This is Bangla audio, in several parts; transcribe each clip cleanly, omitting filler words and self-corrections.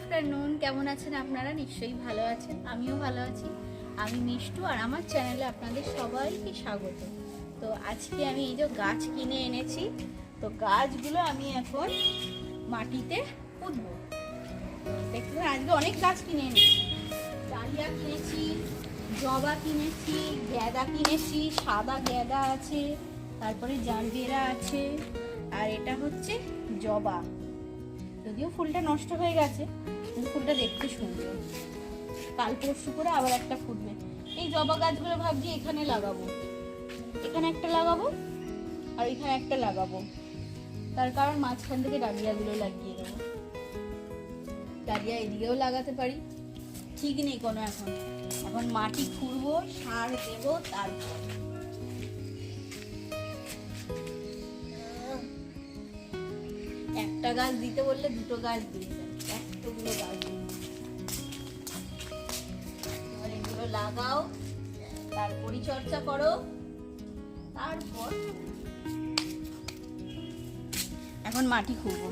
আফটারনুন, কেমন আছেন আপনারা? নিশ্চয়ই ভালো আছেন, আমিও ভালো আছি। আমি মিষ্টু আর আমার চ্যানেলে আপনাদের সবাইকে স্বাগত। তো আজকে আমি এই যে গাছ কিনে এনেছি, তো গাছগুলো আমি এখন মাটিতে পুঁতবো। দেখুন আজকে অনেক গাছ কিনে এনেছি, ডালিয়া কিনেছি, জবা কিনেছি, গ্যাদা কিনেছি, সাদা গ্যাদা আছে, তারপরে জারবেরা আছে, আর এটা হচ্ছে জবা। যদিও ফুলটা নষ্ট হয়ে গেছে কিন্তু ফুলটা দেখতে সুন্দর। কাল পরশু করে আবার একটা ফুটবে। এই জবা গাছগুলো ভাবছি এখানে লাগাবো, এখানে একটা লাগাবো আর এখানে একটা লাগাবো, তার কারণ মাঝখান থেকে ডালিয়াগুলো লাগিয়ে দেবো। ডালিয়া এদিকেও লাগাতে পারি, ঠিক নেই কোনো। এখন মাটি খুঁড়বো, সার দেবো, তারপর একটা গাছ দিতে বললে দুটো গাছ দিয়ে দেয়, এতগুলো গাছ দিয়ে। এবার এগুলো লাগাও, তার পরিচর্যা করো, তারপর এখন মাটি খুঁড়বো।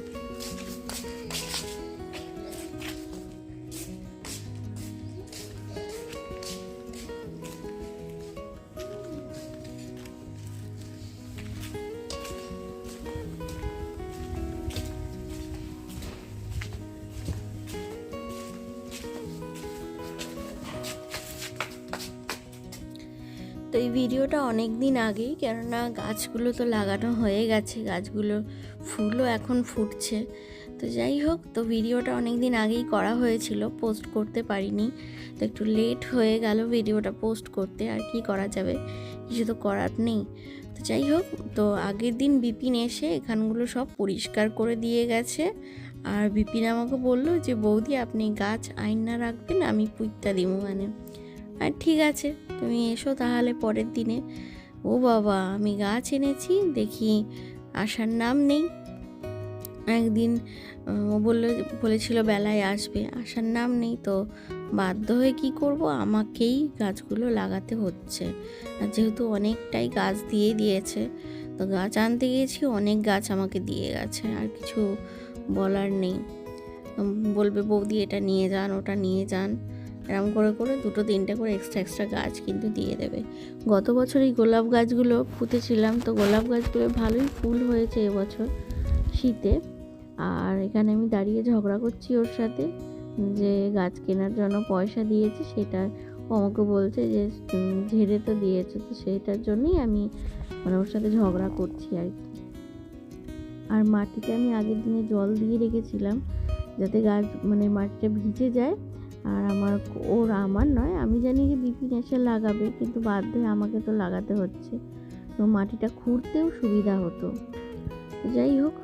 তো এই ভিডিওটা অনেক দিন আগেই, কেননা গাছগুলো তো লাগানো হয়ে গেছে, গাছগুলো ফুলও এখন ফুটছে। তো যাই হোক, তো ভিডিওটা অনেক দিন আগেই করা হয়েছিল, পোস্ট করতে পারিনি। তো একটু লেট হয়ে গেল ভিডিওটা পোস্ট করতে, আর কি করা যাবে, কিছু তো করার নেই। তো যাই হোক, তো আগের দিন বিপিন এসে এখানগুলো সব পরিষ্কার করে দিয়ে গেছে। আর বিপিন আমাকে বললো যে বৌদি আপনি গাছ আইনা রাখবেন, আমি পুঁতটা দিব মানে। আর ঠিক আছে, তুমি এসো তাহলে পরের দিনে। ও বাবা, আমি গাছ এনেছি, দেখি আসার নাম নেই। একদিন ও বলেছিল বেলায় আসবে, আসার নাম নেই। তো বাধ্য হয়ে কি করব, আমাকেই গাছগুলো লাগাতে হচ্ছে। আর যেহেতু অনেকটাই গাছ দিয়ে দিয়েছে, তো গাছ আনতে গিয়েছি, অনেক গাছ আমাকে দিয়ে গেছে, আর কিছু বলার নেই। বলবে বৌদি এটা নিয়ে যান, ওটা নিয়ে যান, এরকম করে করে দুটো তিনটে করে এক্সট্রা গাছ কিন্তু দিয়ে দেবে। গত বছর এই গোলাপ গাছগুলো পুঁতেছিলাম, তো গোলাপ গাছগুলো ভালোই ফুল হয়েছে এবছর শীতে। আর এখানে আমি দাঁড়িয়ে ঝগড়া করছি ওর সাথে, যে গাছ কেনার জন্য পয়সা দিয়েছে, সেটা ও আমাকে বলছে যে ঝেড়ে তো দিয়েছে, তো সেইটার জন্যই আমি মানে ওর সাথে ঝগড়া করছি আর কি। আর মাটিতে আমি আগের দিনে জল দিয়ে রেখেছিলাম যাতে গাছ মানে মাটিটা ভিজে যায়। আর আমার নয়, আমি জানি যে বিপিন এসে লাগাবে, কিন্তু বাধ্য হয়ে আমাকে তো লাগাতে হচ্ছে, তো মাটিটা খুঁড়তেও সুবিধা হতো। তো যাই হোক,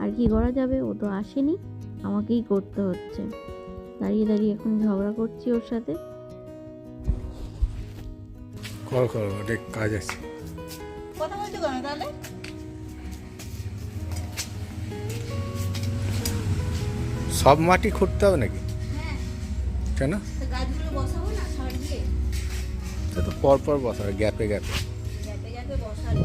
আর কি করা যাবে, ও তো আসেনি, আমাকেই করতে হচ্ছে। দাঁড়িয়ে দাঁড়িয়ে এখন ঝগড়া করছি ওর সাথে। কাজ আছে, কথা বলছো কেন তাহলে? সব মাটি খুঁড়তে হবে নাকি? হ্যাঁ, কেন? গাছগুলো বসাবো না সার দিয়ে, সে তো পর পর বসাবে, গ্যাপে গ্যাপে। গ্যাপে গ্যাপে বসালে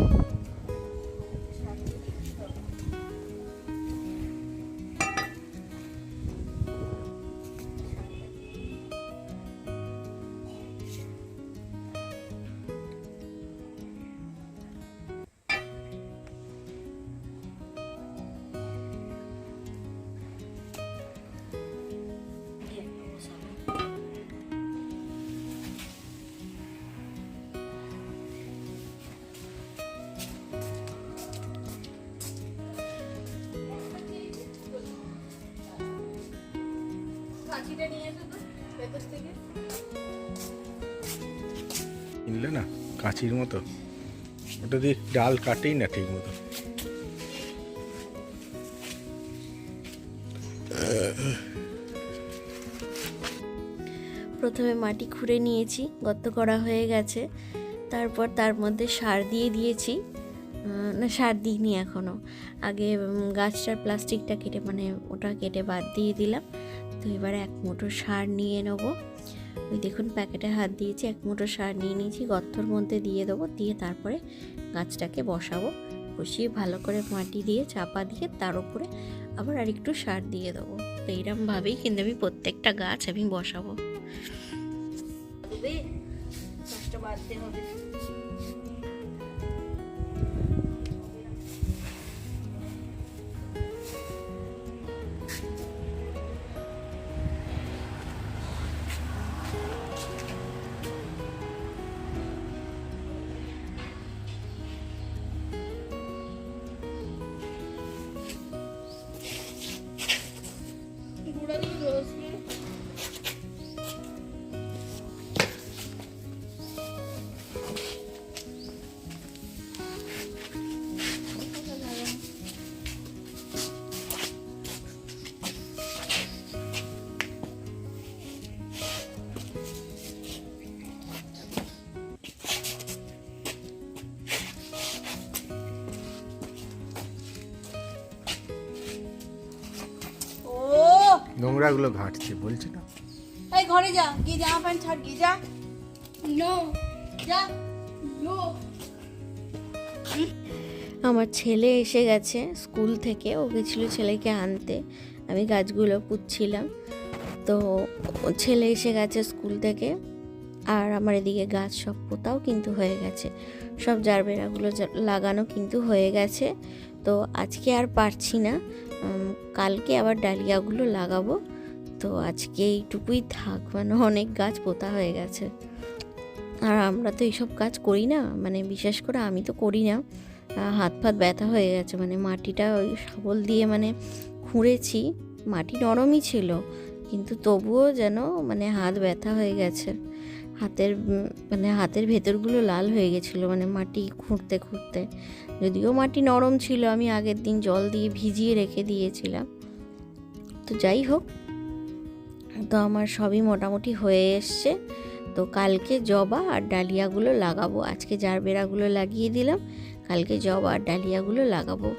কিনলে না কাঁচির মতো, ওটা দিয়ে ডাল কাটেই না ঠিক মতো। প্রথমে মাটি খুঁড়ে নিয়েছি, গর্ত করা হয়ে গেছে, তারপর তার মধ্যে সার দিয়ে দিয়েছি। না, সার দিইনি এখনও, আগে গাছটার প্লাস্টিকটা কেটে মানে ওটা কেটে বাদ দিয়ে দিলাম। তো এবারে এক মুঠো সার নিয়ে নেবো। ওই দেখুন প্যাকেটে হাত দিয়েছি, এক মুঠো সার নিয়ে নিয়েছি, গর্তর মধ্যে দিয়ে দেবো, দিয়ে তারপরে গাছটাকে বসাবো। বসিয়ে ভালো করে মাটি দিয়ে চাপা দিয়ে তার উপরে আবার আরেকটু সার দিয়ে দেবো। তো এইরকমভাবেই কিন্তু আমি প্রত্যেকটা গাছ আমি বসাবো। গাছটা বাঁধতে হবে। নোংরাগুলো ঘাঁটছে বলছি না। এই ঘরে যা, গিয়ে জামা প্যান্ট ছাড়, গিয়ে যা। নো, যা, নো। আমার ছেলে এসে গেছে স্কুল থেকে, ও গেছিলো ছেলেকে আনতে, আমি গাছগুলো পুঁতছিলাম। তো ছেলে এসে গেছে স্কুল থেকে, আর আমার এদিকে গাছ সব পোতাও কিন্তু হয়ে গেছে, সব জারবেরাগুলো লাগানো কিন্তু হয়ে গেছে। তো আজকে আর পারছি না, কালকে আবার ডালিয়াগুলো লাগাবো। তো আজকে এইটুকুই থাক, মানে অনেক গাছ পোতা হয়ে গেছে। আর আমরা তো এইসব কাজ করি না, মানে বিশেষ করে আমি তো করি না, হাত ফাত ব্যথা হয়ে গেছে, মানে মাটিটা ওই শাবল দিয়ে মানে খুঁড়েছি, মাটি নরমই ছিল কিন্তু তবুও যেন মানে হাত ব্যথা হয়ে গেছে, হাতের ভেতরগুলো লাল হয়ে গেছিলো, মানে মাটি খুঁড়তে খুঁড়তে। যদিও মাটি নরম ছিল, আমি আগের দিন জল দিয়ে ভিজিয়ে রেখে দিয়েছিলাম। তো যাই হোক, তো আমার সবই মোটামুটি হয়ে এসছে। তো কালকে জবা আর ডালিয়াগুলো লাগাবো, আজকে জারবেরাগুলো লাগিয়ে দিলাম, কালকে জবা আর ডালিয়াগুলো লাগাবো।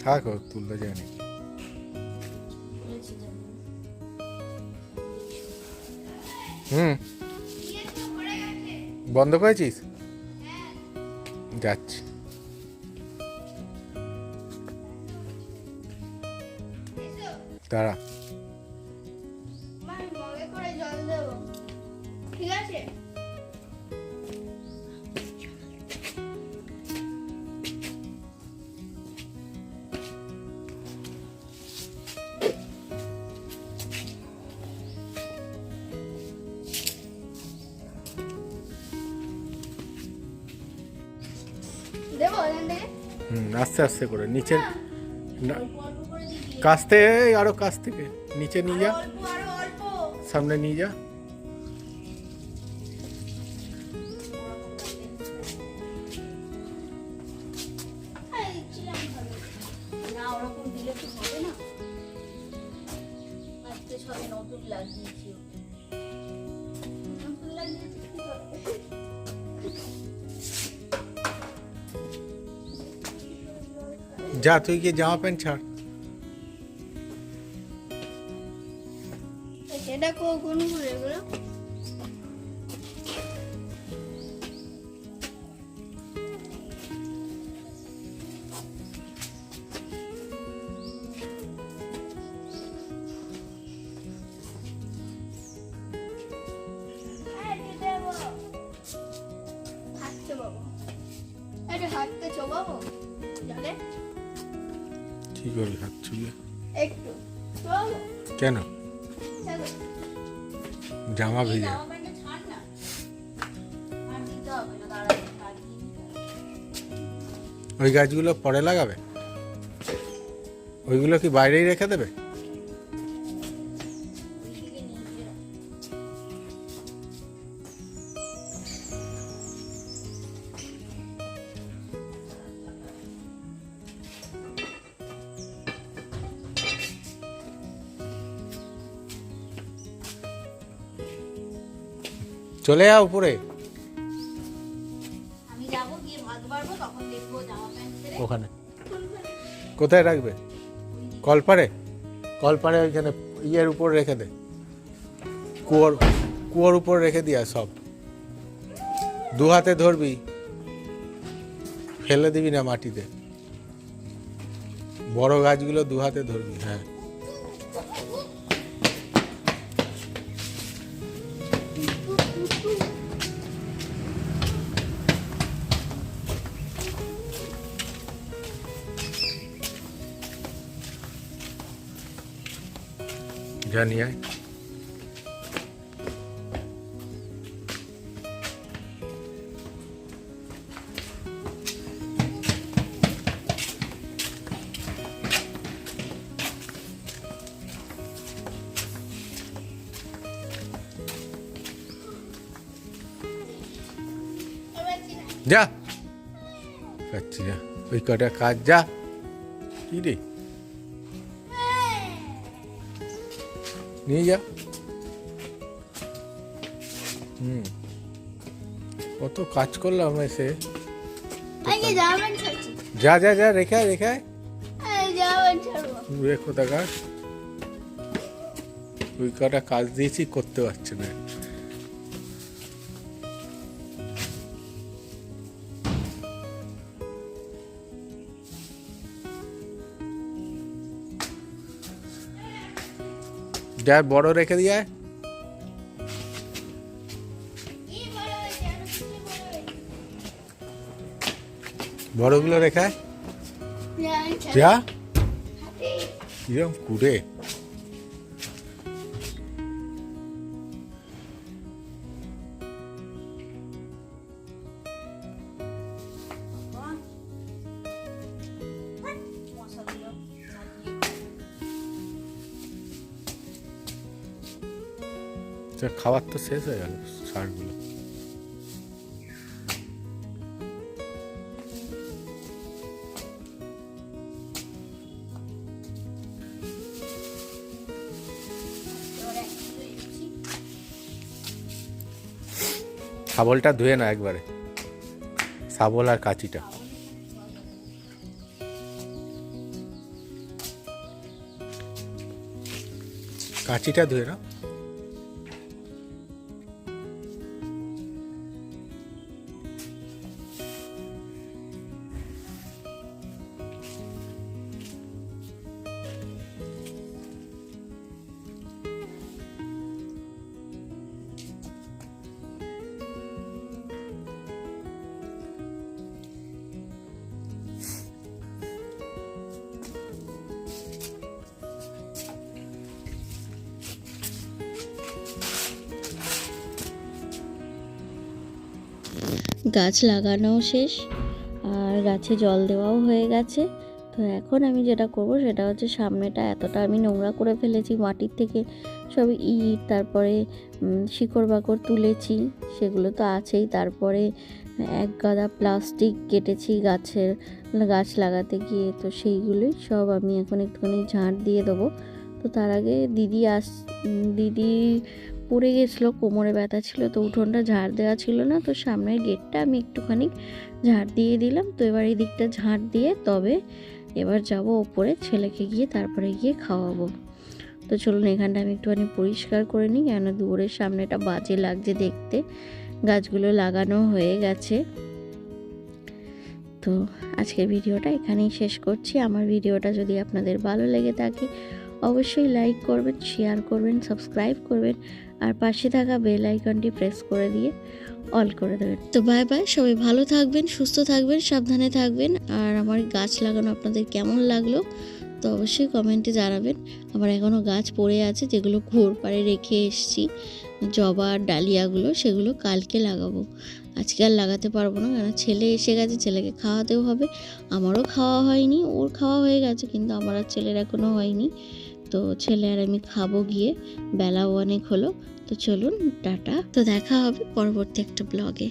থাক, তুলতে যায় নাকি? বন্ধ করেছিস? যাচ্ছি। দাঁড়া। জল দেবো, ঠিক আছে? দেবো এখান থেকে? আস্তে আস্তে করে নিচে কাছ থেকে, আরো কাছ থেকে নিচে নিয়ে যা, সামনে নিয়ে যা। না ওরকম দিলে তো হবে না, আজকে সবে নতুন লাগিয়েছি, নতুন লাগিয়েছি কি হবে? যা, তুই গিয়ে জামা প্যান্ট ছাড়। এটা কোন ফুল এগুলো? হাতটা চোবাবো জলে? কি করবি হাত ছুঁয়ে? একটু চোবাবো। কেন? চলো জামা ভিজে। জামা প্যান্টটা ছাড় না, আর দিতে হবে না, দাঁড়া লাগিয়ে দিতে হবে। ওই গাছগুলো পরে লাগাবে? ওইগুলো কি বাইরেই রেখে দেবে? ওইদিকে নিয়ে গিয়ে রাখ। চলে যা উপরে। আমি যাবো, গিয়ে ভাত বাড়বো, তখন দেখবো জামা প্যান্ট ছেড়ে ওখানে কোথায় রাখবে? ওইদিকে কলপারে ওইখানে ইয়ের উপর রেখে দে, কুয়োর উপর রেখে দিয়া সব। 2 হাতে ধরবি, ফেলে দিবি না মাটিতে। বড় গাছগুলো 2 হাতে ধরবি। হ্যাঁ, জানি আয়। যা, পাচ্ছি না ওই কটা কাজ। যা, কি রে, নিয়ে যা। কত কাজ করলাম এসে। যা যা যা, রেখে রেখো টাকা। ওই কটা কাজ দিয়েছি, করতে পারছে না। যা, বড় রেখে দিয়ে আয়। বড়গুলো রেখে আয়। যা, কিরম কুড়ে। খাবার তো শেষ হয়ে গেল সারগুলো। শাবলটা ধুয়ে না একবারে, শাবল আর কাঁচিটা। কাঁচিটা ধুয়ে না। গাছ লাগানোও শেষ আর গাছে জল দেওয়াও হয়ে গেছে। তো এখন আমি যেটা করব সেটা হচ্ছে, সামনেটা এতটা আমি নোংরা করে ফেলেছি, মাটির থেকে সব ইট, তারপরে শিকড় বাকড় তুলেছি, সেগুলো তো আছেই। তারপরে এক গাদা প্লাস্টিক কেটেছি গাছ লাগাতে গিয়ে, তো সেইগুলোই সব আমি এখন একটুখানি ঝাঁট দিয়ে দেবো। তো তার আগে দিদি পড়ে গেছিলো, কোমরে ব্যথা ছিল, তো উঠোনটা ঝাড় দেওয়া ছিল না, তো সামনের গেটটা আমি একটুখানি ঝাড় দিয়ে দিলাম। তো এবার এই দিকটা ঝাড় দিয়ে তবে এবার যাব ওপরে, ছেলেকে গিয়ে তারপরে গিয়ে খাওয়াবো। তো চলুন এখানটা আমি একটুখানি পরিষ্কার করে নিই, কেন দুয়ারের সামনেটা বাজে লাগছে দেখতে। গাছগুলো লাগানো হয়ে গেছে। তো আজকের ভিডিওটা এখানেই শেষ করছি। আমার ভিডিওটা যদি আপনাদের ভালো লেগে থাকে অবশ্যই লাইক করবেন, শেয়ার করবেন, সাবস্ক্রাইব করবেন, আর পাশে থাকা বেল আইকনটি প্রেস করে দিয়ে অল করে দেবেন। তো বাই বাই, সবাই ভালো থাকবেন, সুস্থ থাকবেন, সাবধানে থাকবেন। আর আমার গাছ লাগানো আপনাদের কেমন লাগলো তো অবশ্যই কমেন্টে জানাবেন। আমার এখনও গাছ পড়ে আছে, যেগুলো ঘোর পাড়ে রেখে এসেছি, জবার ডালিয়াগুলো, সেগুলো কালকে লাগাবো। আজকে আর লাগাতে পারবো না, কারণ ছেলে এসে গেছে, ছেলেকে খাওয়াতেও হবে। আমারও খাওয়া হয়নি, ওর খাওয়া হয়ে গেছে, কিন্তু আমার আর ছেলের এখনও হয়নি। তো ছেলে আর আমি খাবো গিয়ে, বেলাও অনেক হলো। তো চলুন টাটা, তো দেখা হবে পরবর্তী একটা ব্লগে।